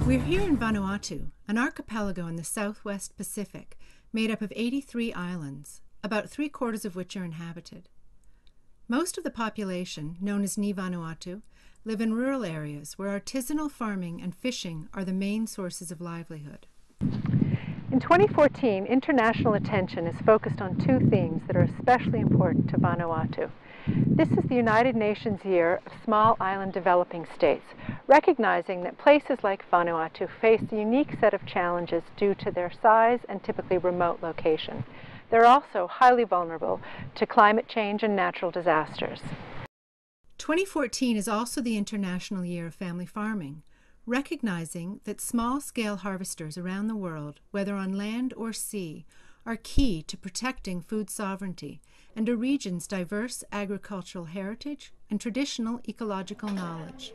We're here in Vanuatu, an archipelago in the southwest Pacific, made up of 83 islands, about 3/4 of which are inhabited. Most of the population, known as Ni Vanuatu, live in rural areas where artisanal farming and fishing are the main sources of livelihood. In 2014, international attention is focused on two themes that are especially important to Vanuatu. This is the United Nations Year of Small Island Developing States, recognizing that places like Vanuatu face a unique set of challenges due to their size and typically remote location. They're also highly vulnerable to climate change and natural disasters. 2014 is also the International Year of Family Farming, recognizing that small-scale harvesters around the world, whether on land or sea, are key to protecting food sovereignty and a region's diverse agricultural heritage and traditional ecological knowledge.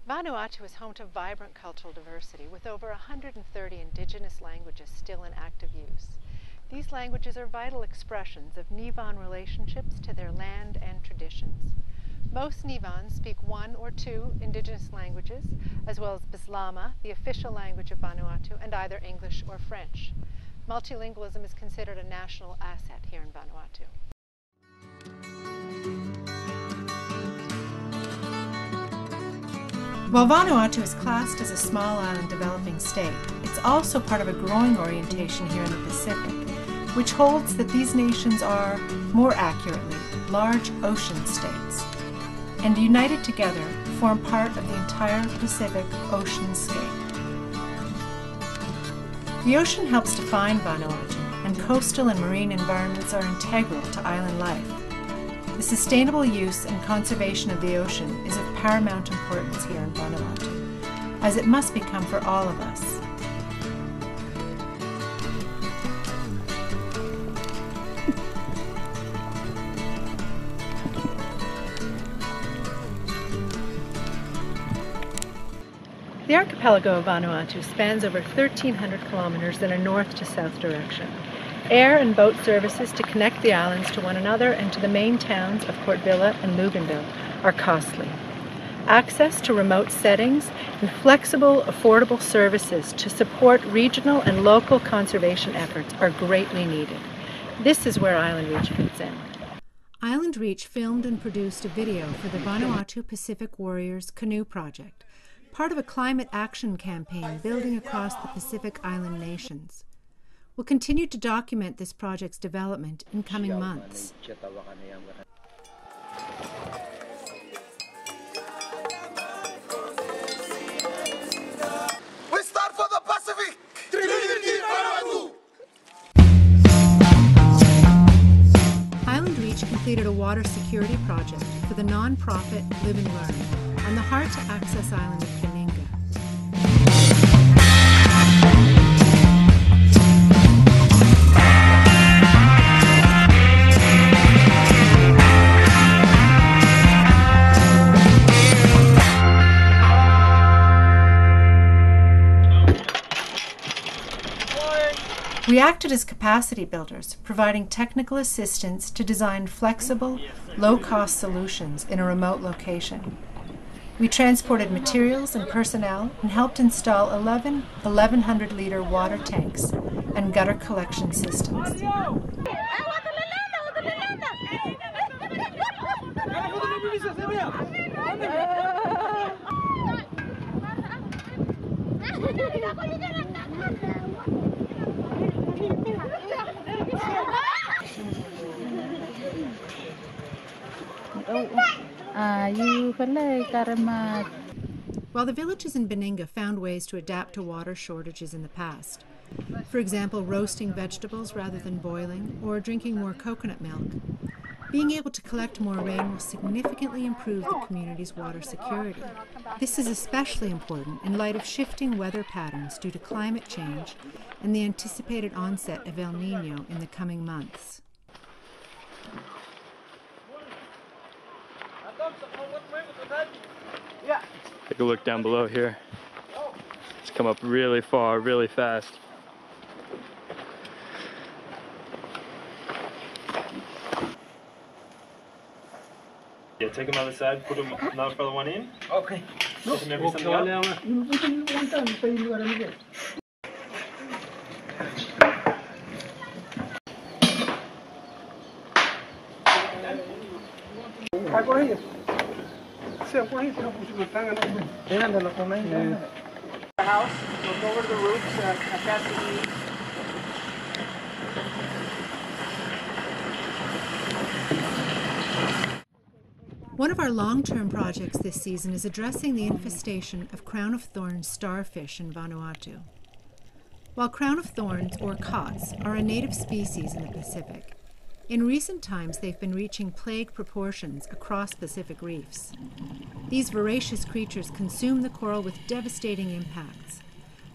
Vanuatu is home to vibrant cultural diversity with over 130 indigenous languages still in active use. These languages are vital expressions of Nivan relationships to their land and traditions. Most Nivans speak one or two indigenous languages, as well as Bislama, the official language of Vanuatu, and either English or French. Multilingualism is considered a national asset here in Vanuatu. While Vanuatu is classed as a small island developing state, it's also part of a growing orientation here in the Pacific, which holds that these nations are, more accurately, large ocean states, and united together form part of the entire Pacific oceanscape. The ocean helps define Vanuatu, and coastal and marine environments are integral to island life. The sustainable use and conservation of the ocean is of paramount importance here in Vanuatu, as it must become for all of us. The archipelago of Vanuatu spans over 1,300 kilometers in a north to south direction. Air and boat services to connect the islands to one another and to the main towns of Port Vila and Luganville are costly. Access to remote settings and flexible, affordable services to support regional and local conservation efforts are greatly needed. This is where Island Reach fits in. Island Reach filmed and produced a video for the Vanuatu Pacific Warriors Canoe Project, part of a climate action campaign building across the Pacific Island nations. We'll continue to document this project's development in coming months. We start for the Pacific! Island Reach completed a water security project for the non-profit Live and Learn on the hard-to-access island of Beninga. We acted as capacity builders, providing technical assistance to design flexible, low-cost solutions in a remote location. We transported materials and personnel and helped install 11 1,100-liter water tanks and gutter collection systems. While the villages in Beninga found ways to adapt to water shortages in the past, for example, roasting vegetables rather than boiling or drinking more coconut milk, being able to collect more rain will significantly improve the community's water security. This is especially important in light of shifting weather patterns due to climate change and the anticipated onset of El Niño in the coming months. Take a look down below here. It's come up really far, really fast. take them on the side, put them another further one in. Okay. Put them every something up. The house, look over the roofs, attach the eaves. One of our long-term projects this season is addressing the infestation of crown-of-thorns starfish in Vanuatu. While crown-of-thorns, or cots, are a native species in the Pacific, in recent times they've been reaching plague proportions across Pacific reefs. These voracious creatures consume the coral with devastating impacts.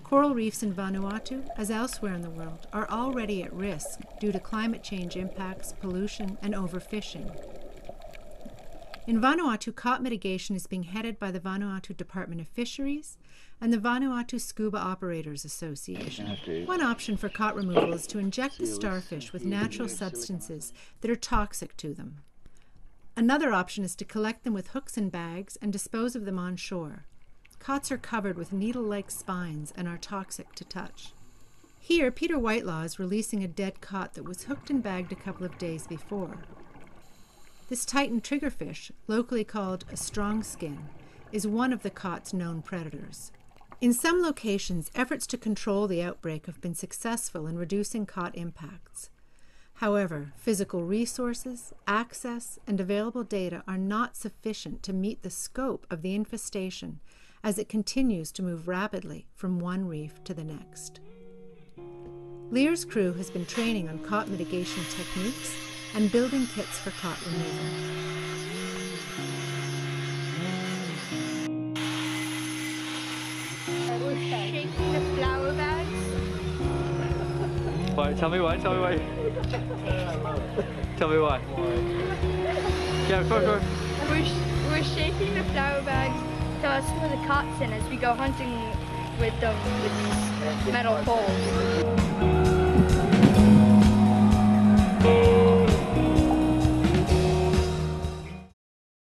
Coral reefs in Vanuatu, as elsewhere in the world, are already at risk due to climate change impacts, pollution, and overfishing. In Vanuatu, cod mitigation is being headed by the Vanuatu Department of Fisheries and the Vanuatu Scuba Operators Association. One option for cod removal is to inject the starfish with natural substances that are toxic to them. Another option is to collect them with hooks and bags and dispose of them on shore. Cots are covered with needle-like spines and are toxic to touch. Here, Peter Whitelaw is releasing a dead cod that was hooked and bagged a couple of days before. This Titan triggerfish, locally called a strong skin, is one of the cod's known predators. In some locations, efforts to control the outbreak have been successful in reducing cod impacts. However, physical resources, access, and available data are not sufficient to meet the scope of the infestation as it continues to move rapidly from one reef to the next. Lear's crew has been training on cod mitigation techniques and building kits for cod removal. We're shaking the flower bags. Why? Tell me why. Tell me why. Tell me why. Yeah, go. We're shaking the flower bags to us with the cots in as we go hunting with them with these metal poles.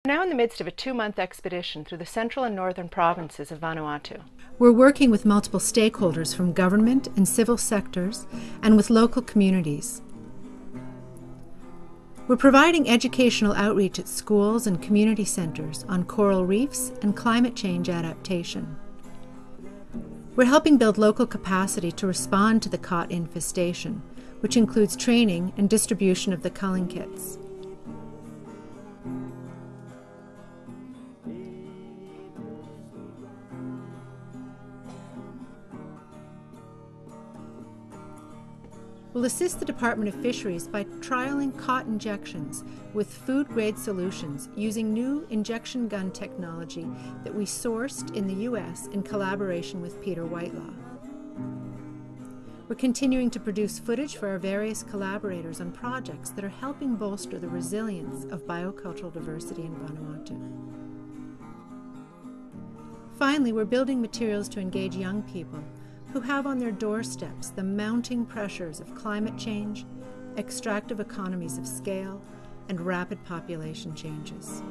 We're now in the midst of a 2-month expedition through the central and northern provinces of Vanuatu. We're working with multiple stakeholders from government and civil sectors and with local communities. We're providing educational outreach at schools and community centers on coral reefs and climate change adaptation. We're helping build local capacity to respond to the cod infestation, which includes training and distribution of the culling kits. We'll assist the Department of Fisheries by trialing cod injections with food-grade solutions using new injection gun technology that we sourced in the U.S. in collaboration with Peter Whitelaw. We're continuing to produce footage for our various collaborators on projects that are helping bolster the resilience of biocultural diversity in Vanuatu. Finally, we're building materials to engage young people who have on their doorsteps the mounting pressures of climate change, extractive economies of scale, and rapid population changes.